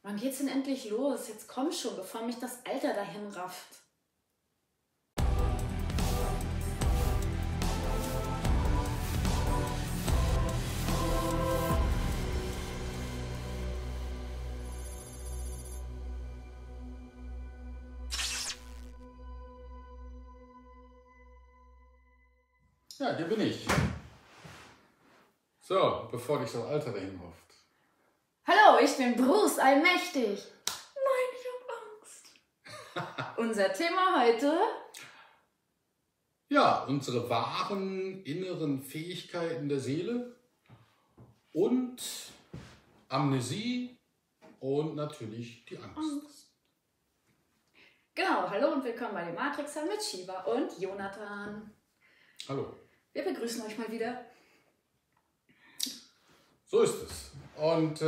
Wann geht's denn endlich los? Jetzt komm schon, bevor mich das Alter dahin rafft. Ja, hier bin ich. So, bevor dich das Alter dahin rafft. Hallo, ich bin Bruce Allmächtig. Nein, ich hab Angst. Unser Thema heute? Ja, unsere wahren inneren Fähigkeiten der Seele und Amnesie und natürlich die Angst. Genau, hallo und willkommen bei den Matrixern mit Shiva und Jonathan. Hallo. Wir begrüßen euch mal wieder. So ist es. Und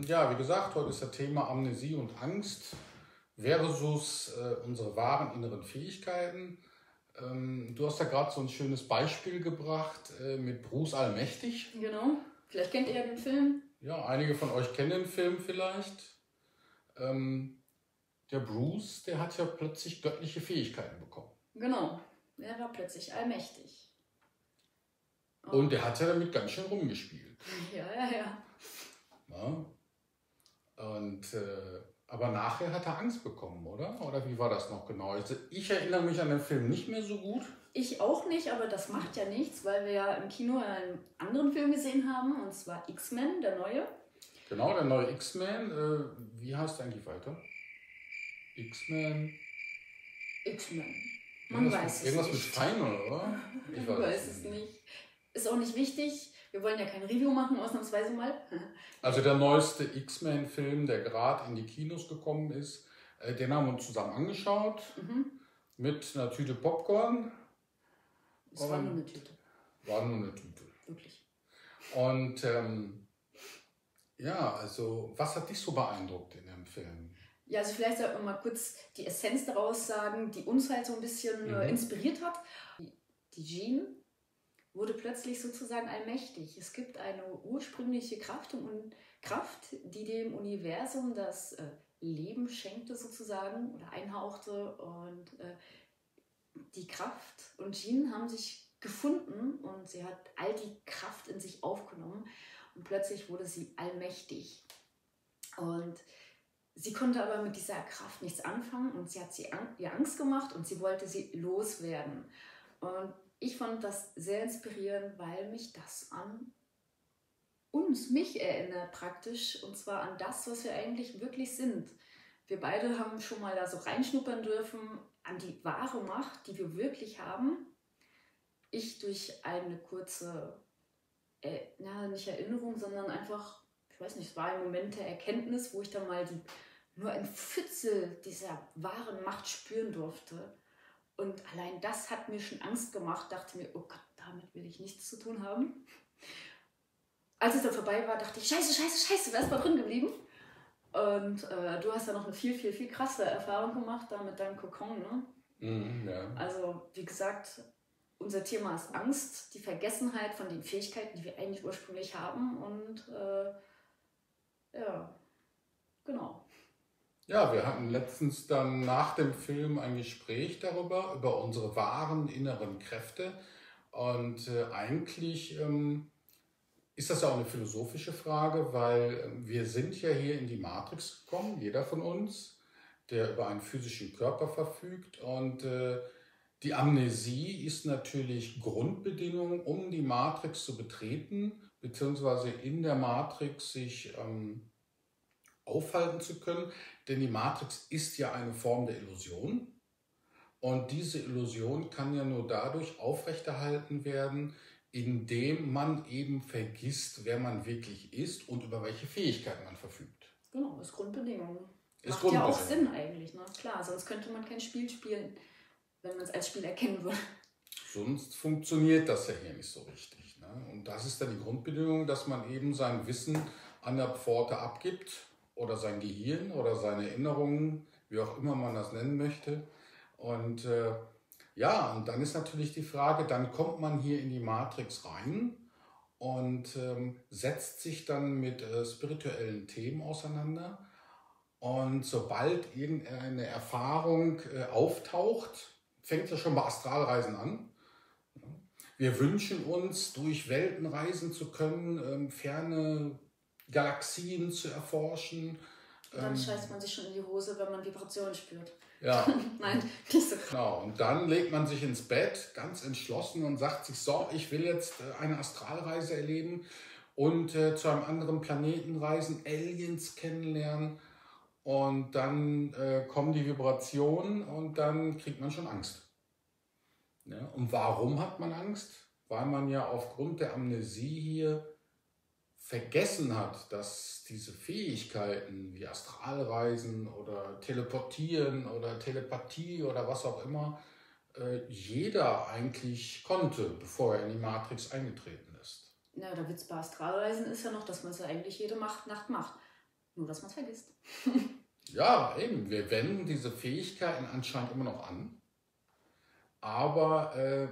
ja, wie gesagt, heute ist das Thema Amnesie und Angst versus unsere wahren inneren Fähigkeiten. Du hast da gerade so ein schönes Beispiel gebracht mit Bruce Allmächtig. Genau, vielleicht kennt ihr ja den Film. Ja, einige von euch kennen den Film vielleicht. Der Bruce, der hat ja plötzlich göttliche Fähigkeiten bekommen. Genau, er war plötzlich allmächtig. Und der hat ja damit ganz schön rumgespielt. Ja. Ja. Und, aber nachher hat er Angst bekommen, oder? Oder wie war das noch genau? Ich erinnere mich an den Film nicht mehr so gut. Ich auch nicht, aber das macht ja nichts, weil wir ja im Kino einen anderen Film gesehen haben, und zwar X-Men, der neue. Genau, der neue X-Men. Wie heißt der eigentlich weiter? X-Men. Man weiß es nicht. Irgendwas mit Final, oder? Ich weiß es nicht. Ist auch nicht wichtig. Wir wollen ja kein Review machen, ausnahmsweise mal. Also der neueste X-Men-Film, der gerade in die Kinos gekommen ist, den haben wir uns zusammen angeschaut. Mit einer Tüte Popcorn. Es war nur eine Tüte. War nur eine Tüte. Wirklich. Und ja, also was hat dich so beeindruckt in dem Film? Ja, also vielleicht sollten wir mal kurz die Essenz daraus sagen, die uns halt so ein bisschen inspiriert hat. Die Jean wurde plötzlich sozusagen allmächtig. Es gibt eine ursprüngliche Kraft, die dem Universum das Leben schenkte sozusagen oder einhauchte. Und die Kraft und Jean haben sich gefunden und sie hat all die Kraft in sich aufgenommen und plötzlich wurde sie allmächtig. Und sie konnte aber mit dieser Kraft nichts anfangen und sie hat ihr Angst gemacht und sie wollte sie loswerden. Und ich fand das sehr inspirierend, weil mich das an mich erinnert praktisch, und zwar an das, was wir eigentlich wirklich sind. Wir beide haben schon mal da so reinschnuppern dürfen an die wahre Macht, die wir wirklich haben. Ich durch eine kurze, nicht Erinnerung, sondern einfach, ich weiß nicht, es war ein Moment der Erkenntnis, wo ich dann mal nur ein Pfützel dieser wahren Macht spüren durfte. Und allein das hat mir schon Angst gemacht, dachte mir, oh Gott, damit will ich nichts zu tun haben. Als es dann vorbei war, dachte ich, scheiße, wer ist mal drin geblieben? Und du hast ja noch eine viel, viel, viel krassere Erfahrung gemacht da mit deinem Kokon, ne? Ja. Also, wie gesagt, unser Thema ist Angst, die Vergessenheit von den Fähigkeiten, die wir eigentlich ursprünglich haben. Und ja, genau. Ja, wir hatten letztens dann nach dem Film ein Gespräch darüber, über unsere wahren inneren Kräfte. Und eigentlich ist das ja auch eine philosophische Frage, weil wir sind ja hier in die Matrix gekommen, jeder von uns, der über einen physischen Körper verfügt. Und die Amnesie ist natürlich Grundbedingung, um die Matrix zu betreten, beziehungsweise in der Matrix sich aufhalten zu können. Denn die Matrix ist ja eine Form der Illusion. Und diese Illusion kann ja nur dadurch aufrechterhalten werden, indem man eben vergisst, wer man wirklich ist und über welche Fähigkeiten man verfügt. Genau, das ist Grundbedingung. Macht ja auch Sinn eigentlich, ne? Klar, sonst könnte man kein Spiel spielen, wenn man es als Spiel erkennen würde. Sonst funktioniert das ja hier nicht so richtig, ne? Und das ist dann die Grundbedingung, dass man eben sein Wissen an der Pforte abgibt oder sein Gehirn oder seine Erinnerungen, wie auch immer man das nennen möchte. Und ja, und dann ist natürlich die Frage, dann kommt man hier in die Matrix rein und setzt sich dann mit spirituellen Themen auseinander. Und sobald irgendeine Erfahrung auftaucht, fängt es ja schon bei Astralreisen an. Wir wünschen uns, durch Welten reisen zu können, ferne Galaxien zu erforschen. Dann scheißt man sich schon in die Hose, wenn man Vibrationen spürt. Ja. Nein, nicht so. Genau. Und dann legt man sich ins Bett, ganz entschlossen, und sagt sich, so, ich will jetzt eine Astralreise erleben und zu einem anderen Planeten reisen, Aliens kennenlernen. Und dann kommen die Vibrationen und dann kriegt man schon Angst. Ja? Und warum hat man Angst? Weil man ja aufgrund der Amnesie hier vergessen hat, dass diese Fähigkeiten wie Astralreisen oder Teleportieren oder Telepathie oder was auch immer jeder eigentlich konnte, bevor er in die Matrix eingetreten ist. Na, der Witz bei Astralreisen ist ja noch, dass man es ja eigentlich jede Nacht macht. Nur, dass man es vergisst. Ja, eben. Wir wenden diese Fähigkeiten anscheinend immer noch an. Aber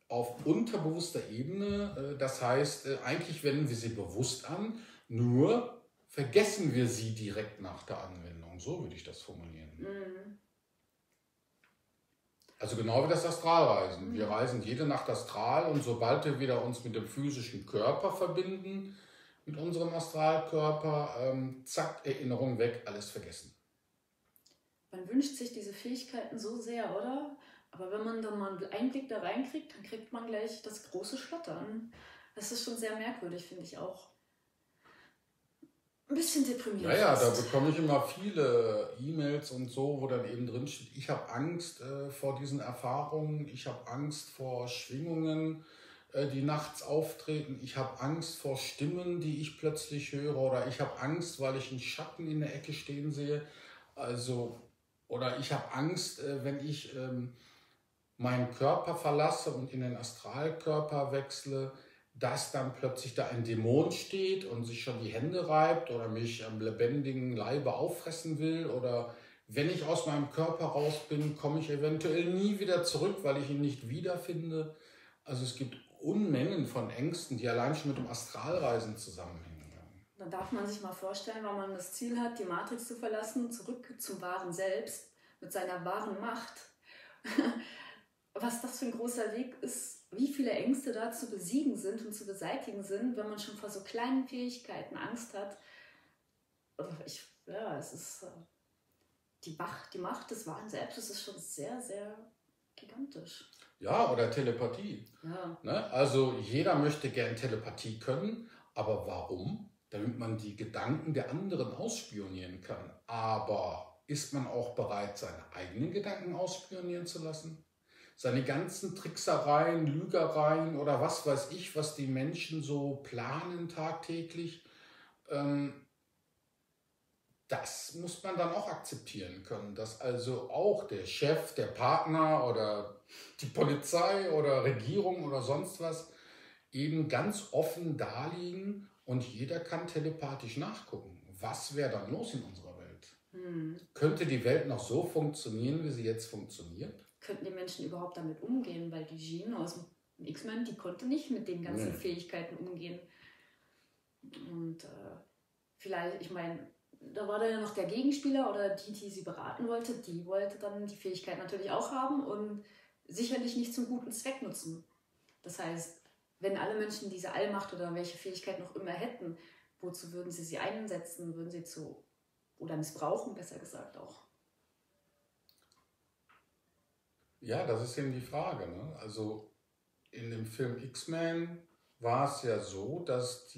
auf unterbewusster Ebene, das heißt, eigentlich wenden wir sie bewusst an, nur vergessen wir sie direkt nach der Anwendung. So würde ich das formulieren. Mhm. Also genau wie das Astralreisen. Wir reisen jede Nacht astral und sobald wir wieder uns mit dem physischen Körper verbinden, mit unserem Astralkörper, zack, Erinnerung weg, alles vergessen. Man wünscht sich diese Fähigkeiten so sehr, oder? Aber wenn man dann mal einen Einblick da reinkriegt, dann kriegt man gleich das große Schlottern. Das ist schon sehr merkwürdig, finde ich auch. Ein bisschen deprimierend. Ja, da bekomme ich immer viele E-Mails und so, wo dann eben drin steht, ich habe Angst vor diesen Erfahrungen, ich habe Angst vor Schwingungen, die nachts auftreten, ich habe Angst vor Stimmen, die ich plötzlich höre, oder ich habe Angst, weil ich einen Schatten in der Ecke stehen sehe. Also, oder ich habe Angst, wenn ich meinen Körper verlasse und in den Astralkörper wechsle, dass dann plötzlich da ein Dämon steht und sich schon die Hände reibt oder mich am lebendigen Leibe auffressen will. Oder wenn ich aus meinem Körper raus bin, komme ich eventuell nie wieder zurück, weil ich ihn nicht wiederfinde. Also es gibt Unmengen von Ängsten, die allein schon mit dem Astralreisen zusammenhängen. Dann darf man sich mal vorstellen, wenn man das Ziel hat, die Matrix zu verlassen, zurück zum wahren Selbst, mit seiner wahren Macht. Was das für ein großer Weg ist, wie viele Ängste da zu besiegen sind und zu beseitigen sind, wenn man schon vor so kleinen Fähigkeiten Angst hat. Es ist die Macht des wahren Selbstes ist schon sehr, sehr gigantisch. Ja, oder Telepathie. Ja. Ne? Also jeder möchte gern Telepathie können, aber warum? Damit man die Gedanken der anderen ausspionieren kann. Aber ist man auch bereit, seine eigenen Gedanken ausspionieren zu lassen? Seine ganzen Tricksereien, Lügereien oder was weiß ich, was die Menschen so planen tagtäglich, das muss man dann auch akzeptieren können, dass also auch der Chef, der Partner oder die Polizei oder Regierung oder sonst was eben ganz offen daliegen und jeder kann telepathisch nachgucken. Was wäre dann los in unserer Welt? Könnte die Welt noch so funktionieren, wie sie jetzt funktioniert? Könnten die Menschen überhaupt damit umgehen? Weil die Jean aus dem X-Men, die konnte nicht mit den ganzen Fähigkeiten umgehen. Und vielleicht, ich meine, da war dann ja noch der Gegenspieler oder die sie beraten wollte, die wollte dann die Fähigkeit natürlich auch haben und sicherlich nicht zum guten Zweck nutzen. Das heißt, wenn alle Menschen diese Allmacht oder welche Fähigkeit noch immer hätten, wozu würden sie einsetzen? Würden sie oder missbrauchen, besser gesagt auch? Ja, das ist eben die Frage. Ne? Also in dem Film X-Men war es ja so, dass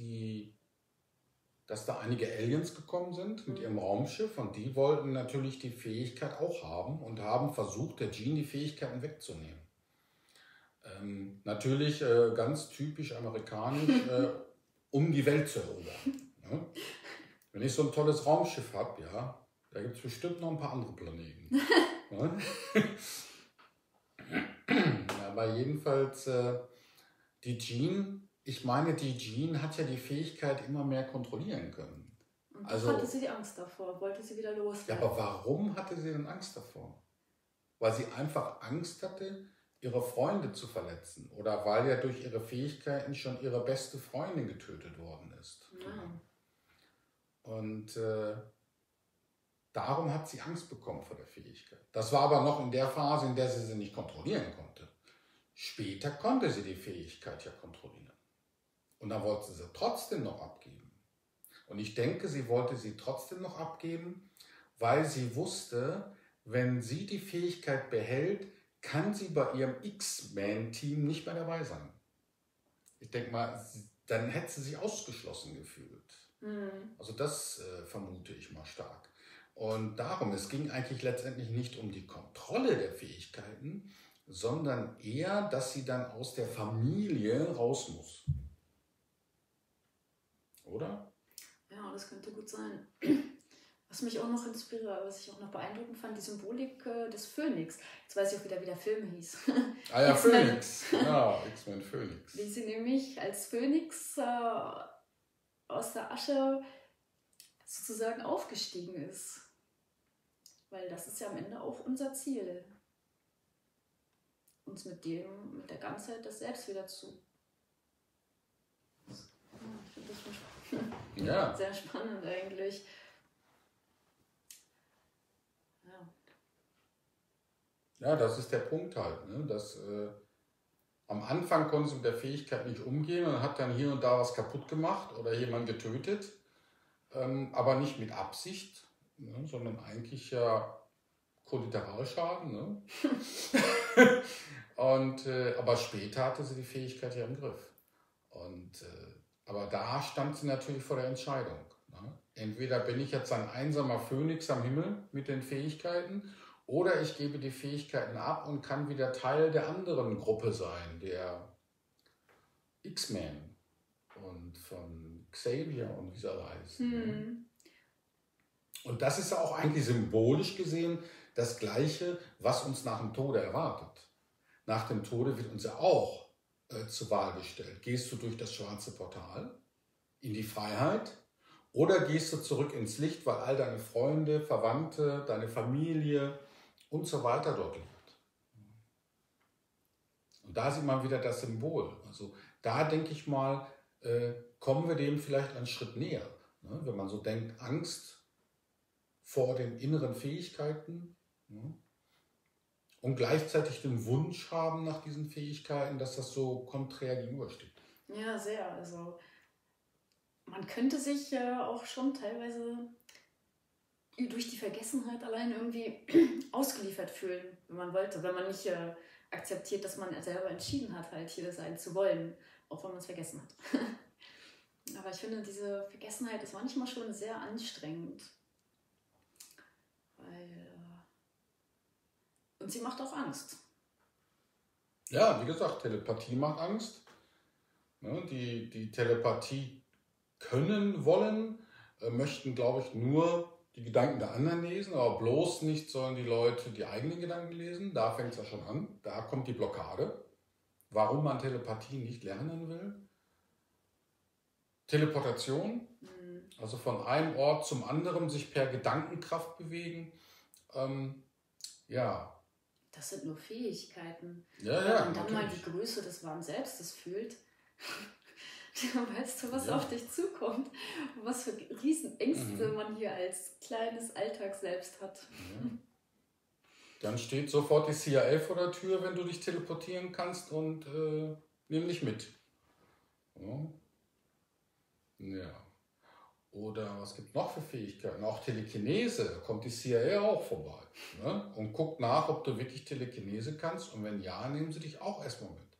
da einige Aliens gekommen sind mit ihrem Raumschiff und die wollten natürlich die Fähigkeit auch haben und haben versucht, der Jean die Fähigkeiten wegzunehmen. Natürlich ganz typisch amerikanisch, um die Welt zu erobern. Ne? Wenn ich so ein tolles Raumschiff habe, ja, da gibt es bestimmt noch ein paar andere Planeten. Ne? Aber jedenfalls die Jean, ich meine, die Jean hat ja die Fähigkeit immer mehr kontrollieren können. Und also, hatte sie die Angst davor, wollte sie wieder loswerden. Ja, aber warum hatte sie denn Angst davor? Weil sie einfach Angst hatte, ihre Freunde zu verletzen oder weil ja durch ihre Fähigkeiten schon ihre beste Freundin getötet worden ist. Ja. Und Darum hat sie Angst bekommen vor der Fähigkeit. Das war aber noch in der Phase, in der sie nicht kontrollieren konnte. Später konnte sie die Fähigkeit ja kontrollieren. Und dann wollte sie trotzdem noch abgeben. Und ich denke, sie wollte sie trotzdem noch abgeben, weil sie wusste, wenn sie die Fähigkeit behält, kann sie bei ihrem X-Men-Team nicht mehr dabei sein. Ich denke mal, dann hätte sie sich ausgeschlossen gefühlt. Also das vermute ich mal stark. Und darum, es ging eigentlich letztendlich nicht um die Kontrolle der Fähigkeiten, sondern eher, dass sie dann aus der Familie raus muss. Oder? Ja, das könnte gut sein. Was mich auch noch inspiriert, was ich auch noch beeindruckend fand, die Symbolik des Phönix. Jetzt weiß ich auch wieder, wie der Film hieß. Ah ja, Phönix. Ja, X-Men Phönix. Wie sie nämlich als Phönix aus der Asche sozusagen aufgestiegen ist. Weil das ist ja am Ende auch unser Ziel. Uns mit der Ganzheit das Selbst wieder zu. Ich finde das schon sehr spannend eigentlich. Ja, das ist der Punkt halt, ne? Dass am Anfang konnte sie mit der Fähigkeit nicht umgehen und hat dann hier und da was kaputt gemacht oder jemanden getötet, aber nicht mit Absicht, ne? Sondern eigentlich ja Kollateralschaden. Ne? Aber später hatte sie die Fähigkeit ja im Griff. Aber da stand sie natürlich vor der Entscheidung. Ne? Entweder bin ich jetzt ein einsamer Phönix am Himmel mit den Fähigkeiten, oder ich gebe die Fähigkeiten ab und kann wieder Teil der anderen Gruppe sein, der X-Men und von Xavier und wie sie alle heißen. Und das ist auch eigentlich symbolisch gesehen das Gleiche, was uns nach dem Tode erwartet. Nach dem Tode wird uns ja auch zur Wahl gestellt. Gehst du durch das schwarze Portal in die Freiheit oder gehst du zurück ins Licht, weil all deine Freunde, Verwandte, deine Familie und so weiter dort liegt. Und da sieht man wieder das Symbol. Also da denke ich mal, kommen wir dem vielleicht einen Schritt näher. Ne? Wenn man so denkt, Angst vor den inneren Fähigkeiten, ne? Und gleichzeitig den Wunsch haben nach diesen Fähigkeiten, dass das so konträr gegenübersteht. Ja, sehr. Also man könnte sich ja auch schon teilweise durch die Vergessenheit allein irgendwie ausgeliefert fühlen, wenn man wollte, wenn man nicht akzeptiert, dass man selber entschieden hat, halt hier sein zu wollen, auch wenn man es vergessen hat. Aber ich finde, diese Vergessenheit ist manchmal schon sehr anstrengend. Und sie macht auch Angst. Ja, wie gesagt, Telepathie macht Angst. Ne, die Telepathie können wollen, möchten, glaube ich, nur die Gedanken der anderen lesen, aber bloß nicht sollen die Leute die eigenen Gedanken lesen. Da fängt es ja schon an. Da kommt die Blockade. Warum man Telepathie nicht lernen will. Teleportation, also von einem Ort zum anderen sich per Gedankenkraft bewegen. Ja. Das sind nur Fähigkeiten. Ja, wenn man dann natürlich mal die Größe des wahren Selbstes fühlt, dann weißt du, was auf dich zukommt und was für Riesenängste man hier als kleines Alltagsselbst hat. Ja. Dann steht sofort die CIA vor der Tür, wenn du dich teleportieren kannst und nimm dich mit. Ja. Oder was gibt es noch für Fähigkeiten? Auch Telekinese, da kommt die CIA auch vorbei. Ne? Und guckt nach, ob du wirklich Telekinese kannst. Und wenn ja, nehmen sie dich auch erstmal mit.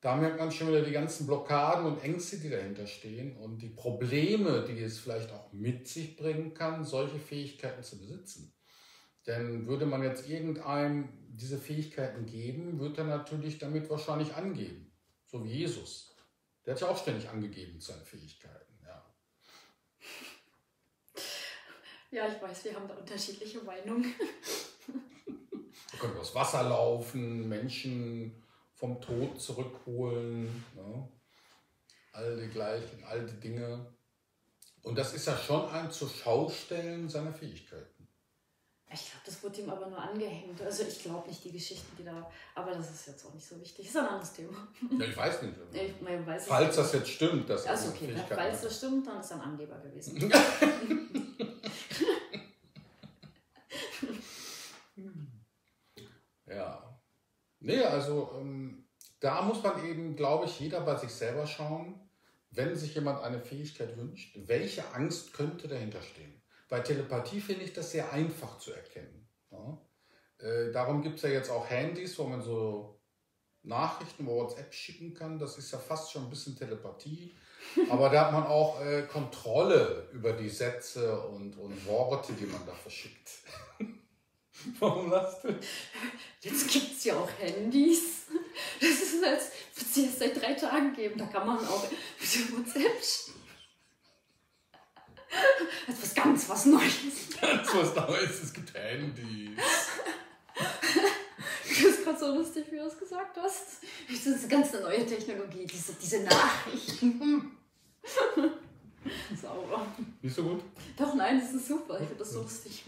Da merkt man schon wieder die ganzen Blockaden und Ängste, die dahinter stehen und die Probleme, die es vielleicht auch mit sich bringen kann, solche Fähigkeiten zu besitzen. Denn würde man jetzt irgendeinem diese Fähigkeiten geben, wird er natürlich damit wahrscheinlich angeben. So wie Jesus. Der hat ja auch ständig angegeben seine Fähigkeiten. Ja, ich weiß, wir haben da unterschiedliche Meinungen. Da können aus Wasser laufen, Menschen vom Tod zurückholen, ne? All die Dinge. Und das ist ja schon ein Zur-Schau-Stellen seiner Fähigkeiten. Ich glaube, das wurde ihm aber nur angehängt. Also ich glaube nicht die Geschichten, die da... Aber das ist jetzt auch nicht so wichtig. Das ist ein anderes Thema. Ja, ich weiß nicht. Weiß falls das jetzt stimmt, dass okay, falls das stimmt, dann ist er ein Angeber gewesen. Nee, also da muss man eben, glaube ich, jeder bei sich selber schauen, wenn sich jemand eine Fähigkeit wünscht, welche Angst könnte dahinter stehen. Bei Telepathie finde ich das sehr einfach zu erkennen. Ja? Darum gibt es ja jetzt auch Handys, wo man so Nachrichten, WhatsApp schicken kann. Das ist ja fast schon ein bisschen Telepathie. Aber da hat man auch Kontrolle über die Sätze und Worte, die man da verschickt. Warum lachst du? Jetzt gibt es ja auch Handys. Das ist, als würde es jetzt seit 3 Tagen geben. Da kann man auch mit WhatsApp schicken. Das ist was Neues. Ganz was Neues, es gibt Handys. Das ist gerade so lustig, wie du es gesagt hast. Das ist eine ganz neue Technologie, diese Nachrichten. Sauber. Nicht so gut? Doch, nein, das ist super. Ich finde das so lustig.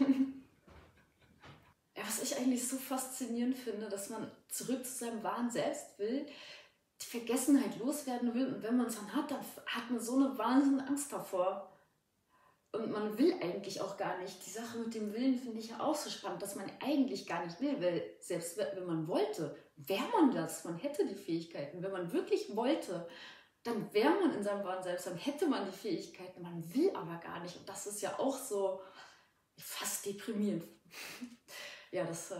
Ja, was ich eigentlich so faszinierend finde, dass man zurück zu seinem wahren Selbst will, die Vergessenheit loswerden will. Und wenn man es dann hat man so eine wahnsinnige Angst davor. Und man will eigentlich auch gar nicht. Die Sache mit dem Willen finde ich ja auch so spannend, dass man eigentlich gar nicht will, weil selbst wenn man wollte, wäre man das. Man hätte die Fähigkeiten. Wenn man wirklich wollte, dann wäre man in seinem wahren Selbst, dann hätte man die Fähigkeiten. Man will aber gar nicht. Und das ist ja auch so fast deprimierend. Ja, das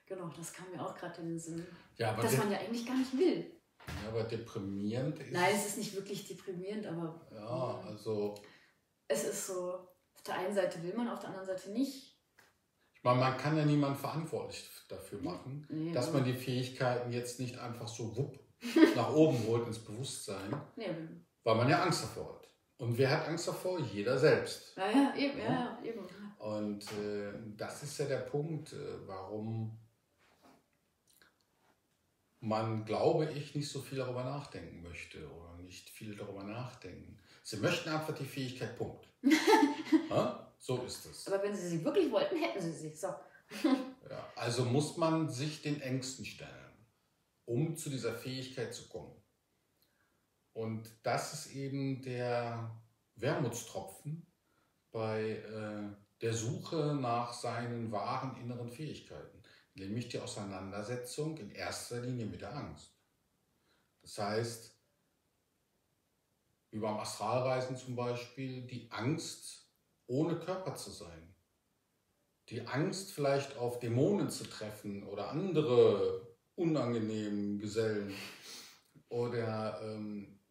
kam mir auch gerade in den Sinn. Ja, dass man ja eigentlich gar nicht will. Ja, aber deprimierend ist... Nein, es ist nicht wirklich deprimierend, aber... Ja, also... Es ist so, auf der einen Seite will man, auf der anderen Seite nicht. Ich meine, man kann ja niemanden verantwortlich dafür machen, Nee, dass man die Fähigkeiten jetzt nicht einfach so wupp nach oben holt ins Bewusstsein, weil man ja Angst davor hat. Und wer hat Angst davor? Jeder selbst. Ja, eben, ja, eben. Und das ist ja der Punkt, warum man, glaube ich, nicht so viel darüber nachdenken möchte oder nicht viel darüber nachdenken. Sie möchten einfach die Fähigkeit, Punkt. Ja? So ist es. Aber wenn sie wirklich wollten, hätten sie sie. So. Ja, also muss man sich den Ängsten stellen, um zu dieser Fähigkeit zu kommen. Und das ist eben der Wermutstropfen bei der Suche nach seinen wahren inneren Fähigkeiten, nämlich die Auseinandersetzung in erster Linie mit der Angst. Das heißt, wie beim Astralreisen zum Beispiel, die Angst, ohne Körper zu sein. Die Angst, vielleicht auf Dämonen zu treffen oder andere unangenehmen Gesellen. Oder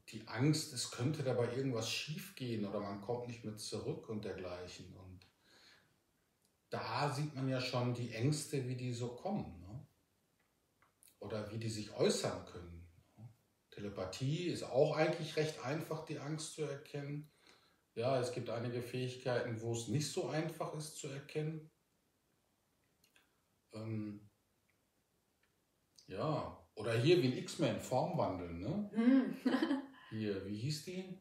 die Angst, es könnte dabei irgendwas schiefgehen oder man kommt nicht mehr zurück und dergleichen. Und da sieht man ja schon die Ängste, wie die so kommen, ne? Oder wie die sich äußern können. Telepathie ist auch eigentlich recht einfach, die Angst zu erkennen. Ja, es gibt einige Fähigkeiten, wo es nicht so einfach ist zu erkennen. Ja, oder hier wie ein X-Men, Formwandeln, ne? Hier, wie hieß die?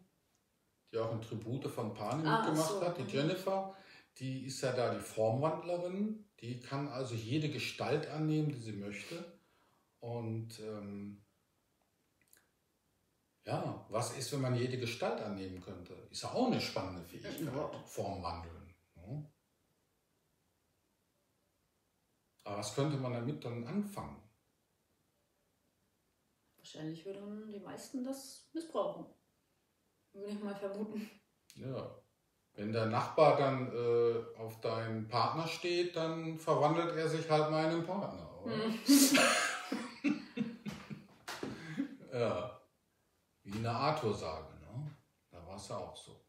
Die auch in Tribute von Panem mitgemacht hat, die Jennifer. Die ist ja da die Formwandlerin. Die kann also jede Gestalt annehmen, die sie möchte. Und ja, was ist, wenn man jede Gestalt annehmen könnte? Ist ja auch eine spannende Fähigkeit, Formwandeln. Ja. Aber was könnte man damit dann anfangen? Wahrscheinlich würden die meisten das missbrauchen. Würde ich mal vermuten. Ja. Wenn der Nachbar dann auf deinen Partner steht, dann verwandelt er sich halt mal in einen Partner, oder? Ja. Wie eine Arthur-Sage, ne? Da war es ja auch so.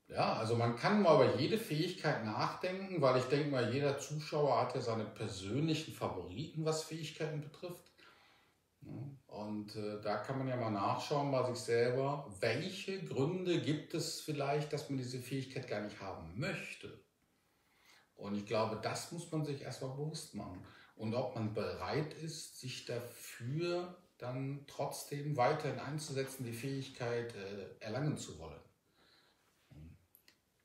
Ja, also man kann mal über jede Fähigkeit nachdenken, weil ich denke mal, jeder Zuschauer hat ja seine persönlichen Favoriten, was Fähigkeiten betrifft. Und da kann man ja mal nachschauen bei sich selber, welche Gründe gibt es vielleicht, dass man diese Fähigkeit gar nicht haben möchte. Und ich glaube, das muss man sich erstmal bewusst machen. Und ob man bereit ist, sich dafür dann trotzdem weiterhin einzusetzen, die Fähigkeit erlangen zu wollen.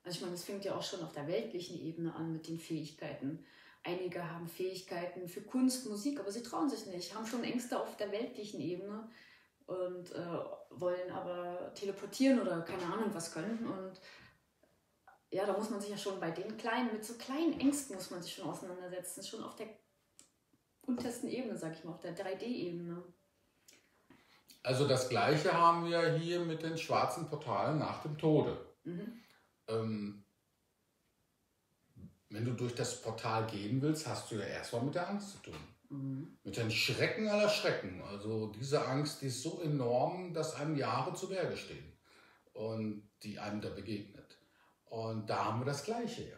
Also ich meine, es fängt ja auch schon auf der weltlichen Ebene an mit den Fähigkeiten. Einige haben Fähigkeiten für Kunst, Musik, aber sie trauen sich nicht, haben schon Ängste auf der weltlichen Ebene und wollen aber teleportieren oder keine Ahnung was können. Und ja, da muss man sich ja schon bei den Kleinen, mit so kleinen Ängsten muss man sich schon auseinandersetzen, schon auf der untersten Ebene, sag ich mal, auf der 3D-Ebene. Also das Gleiche haben wir hier mit den schwarzen Portalen nach dem Tode. Wenn du durch das Portal gehen willst, hast du ja erstmal mit der Angst zu tun. Mit den Schrecken aller Schrecken. Also diese Angst, die ist so enorm, dass einem Jahre zu Berge stehen und die einem da begegnet. Und da haben wir das Gleiche, ja.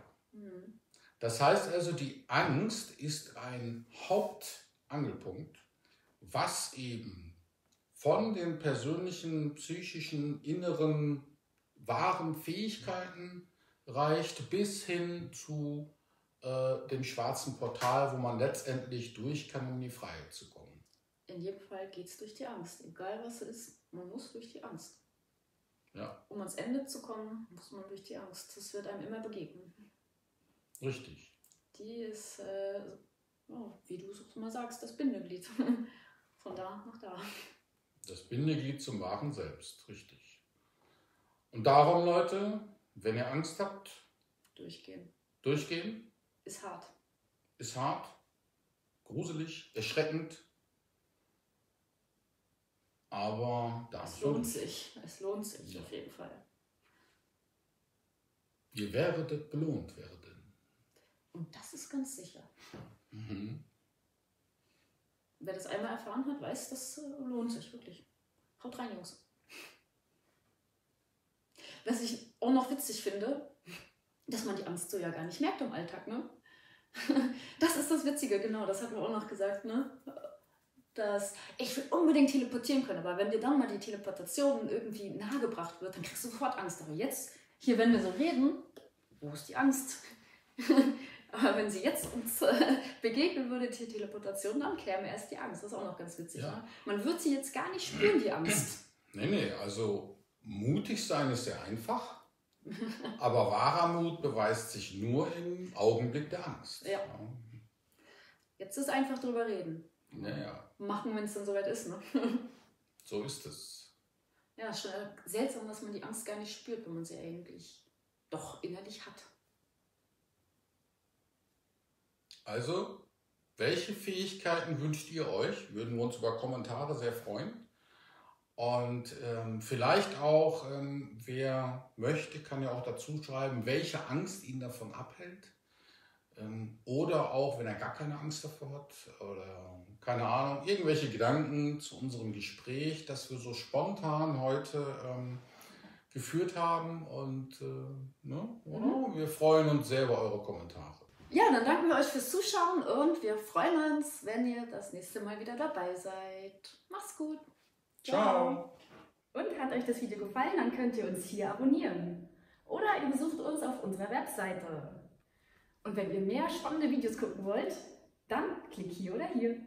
Das heißt also, die Angst ist ein Hauptangelpunkt, was eben von den persönlichen, psychischen, inneren, wahren Fähigkeiten reicht bis hin zu dem schwarzen Portal, wo man letztendlich durch kann, um in die Freiheit zu kommen. In jedem Fall geht es durch die Angst. Egal was es ist, man muss durch die Angst. Ja. Um ans Ende zu kommen, muss man durch die Angst. Das wird einem immer begegnen. Richtig. Die ist, wie du es mal sagst, das Bindeglied. Von da nach da. Das Bindeglied zum wahren Selbst, richtig. Und darum, Leute, wenn ihr Angst habt, durchgehen. Ist hart. Ist hart, gruselig, erschreckend. Aber es lohnt sich. Es lohnt sich auf jeden Fall. Ihr werdet belohnt werden. Und das ist ganz sicher. Wer das einmal erfahren hat, weiß, das lohnt sich wirklich. Haut rein, Jungs. Was ich auch noch witzig finde, dass man die Angst so ja gar nicht merkt im Alltag, ne? Das ist das Witzige, genau, das hatten wir auch noch gesagt, ne? Dass ich will unbedingt teleportieren können, aber wenn dir dann mal die Teleportation irgendwie nahegebracht wird, dann kriegst du sofort Angst. Aber jetzt, hier, wenn wir so reden, wo ist die Angst? Aber wenn sie jetzt uns begegnen würde, die Teleportation, dann käme erst die Angst. Das ist auch noch ganz witzig. Ja. Ne? Man wird sie jetzt gar nicht spüren, die Angst. Nee, also mutig sein ist sehr einfach. Aber wahrer Mut beweist sich nur im Augenblick der Angst. Ja. Jetzt ist einfach drüber reden. Ja. Machen, wenn es dann soweit ist. Ne? So ist es. Ja, ist schon seltsam, dass man die Angst gar nicht spürt, wenn man sie eigentlich doch innerlich hat. Also, welche Fähigkeiten wünscht ihr euch? Würden wir uns über Kommentare sehr freuen. Und vielleicht auch, wer möchte, kann ja auch dazu schreiben, welche Angst ihn davon abhält. Oder auch, wenn er gar keine Angst davor hat oder keine Ahnung, irgendwelche Gedanken zu unserem Gespräch, das wir so spontan heute geführt haben. Und wir freuen uns sehr über eure Kommentare. Ja, dann danken wir euch fürs Zuschauen und wir freuen uns, wenn ihr das nächste Mal wieder dabei seid. Macht's gut. Ciao. Und hat euch das Video gefallen, dann könnt ihr uns hier abonnieren. Oder ihr besucht uns auf unserer Webseite. Und wenn ihr mehr spannende Videos gucken wollt, dann klickt hier oder hier.